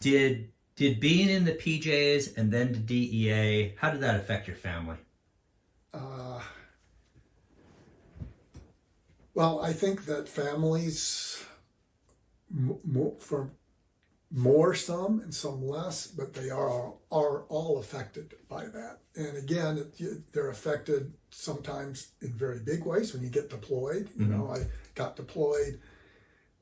Did being in the PJs and then the DEA, how did that affect your family? Uh, well, I think that families, for more some and some less, but they are all affected by that. And again, they're affected sometimes in very big ways when you get deployed. You know, I got deployed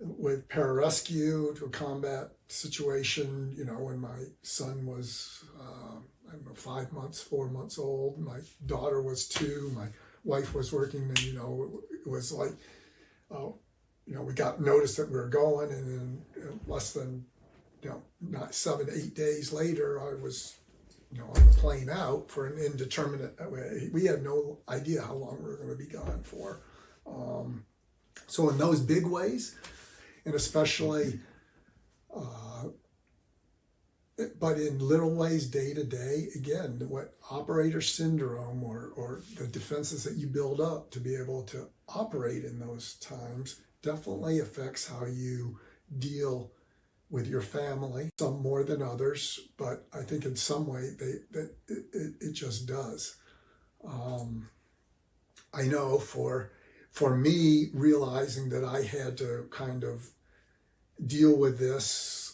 with Pararescue to a combat situation, you know, when my son was, I don't know, 5 months, 4 months old. My daughter was 2. My wife was working, and, you know, it was like, you know, we got notice that we were going, and then less than, you know, not 7, 8 days later, I was, you know, on the plane out for an indeterminate way. We had no idea how long we were going to be gone for. So in those big ways, and especially, but in little ways, day to day, again, what operator syndrome or the defenses that you build up to be able to operate in those times definitely affects how you deal with your family, some more than others, but I think in some way it just does. I know for me, realizing that I had to kind of deal with this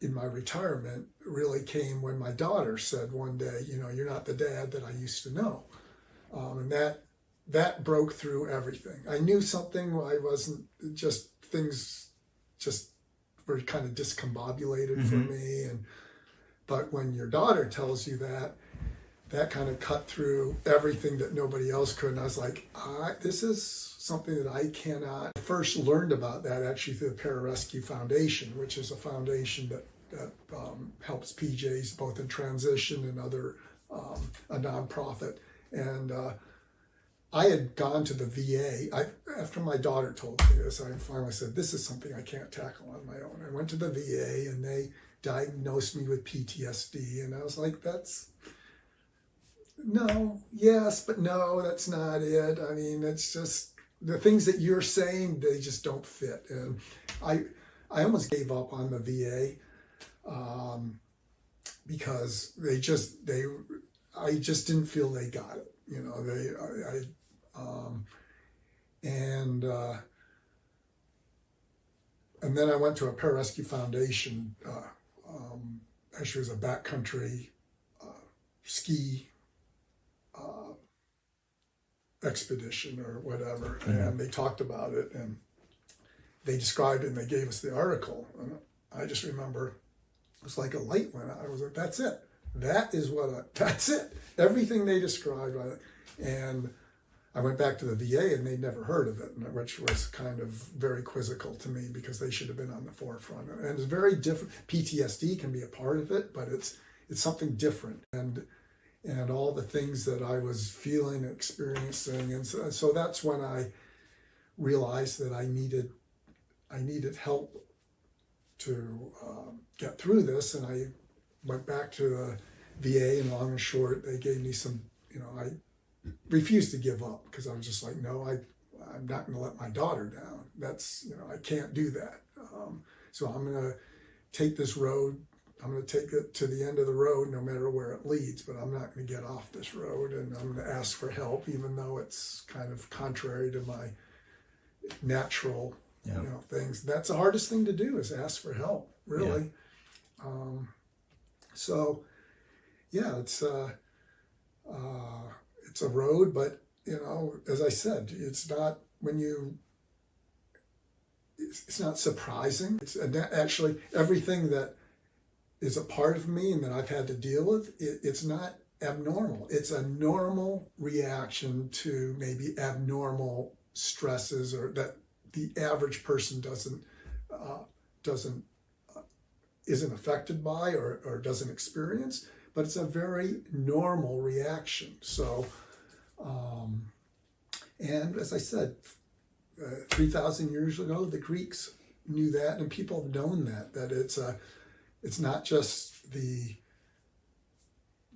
in my retirement really came when my daughter said one day, you know, you're not the dad that I used to know. And that broke through everything. I knew something, I wasn't, just things just were kind of discombobulated for me. But when your daughter tells you that kind of cut through everything that nobody else could. And I was like, this is something that I cannot. I first learned about that actually through the Pararescue Foundation, which is a foundation that helps PJs both in transition and other, a nonprofit. And I had gone to the VA. After my daughter told me this, I finally said, this is something I can't tackle on my own. I went to the VA and they diagnosed me with PTSD. And I was like, no, yes, but no, that's not it. I mean, it's just the things that you're saying, they just don't fit. And I almost gave up on the VA because I just didn't feel they got it. You know, and then I went to a Pararescue Foundation. Actually, it was a backcountry ski expedition or whatever, and they talked about it and they described it and they gave us the article. And I just remember it was like a light went on. I was like, that's it. That's it. Everything they described. And I went back to the VA and they'd never heard of it, which was kind of very quizzical to me because they should have been on the forefront. And it's very different. PTSD can be a part of it, but it's something different. And all the things that I was feeling, experiencing. And so that's when I realized that I needed help to get through this. And I went back to the VA, and long and short, they gave me some, you know, I refused to give up because I was just like, no, I'm not going to let my daughter down. That's, you know, I can't do that. So I'm going to take this road. I'm going to take it to the end of the road, no matter where it leads, but I'm not going to get off this road, and I'm going to ask for help, even though it's kind of contrary to my natural, you know, things. That's the hardest thing to do, is ask for help, really. Yeah. So, yeah, it's a road, but, you know, as I said, it's not it's not surprising. It's actually everything that is a part of me and that I've had to deal with, it's not abnormal. It's a normal reaction to maybe abnormal stresses, or that the average person isn't affected by or doesn't experience, but it's a very normal reaction. So, and as I said, 3,000 years ago, the Greeks knew that, and people have known that it's not just the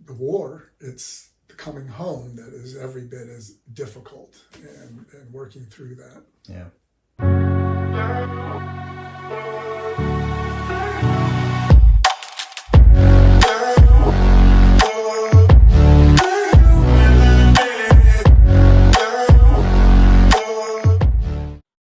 war, it's the coming home that is every bit as difficult, and working through that. Yeah.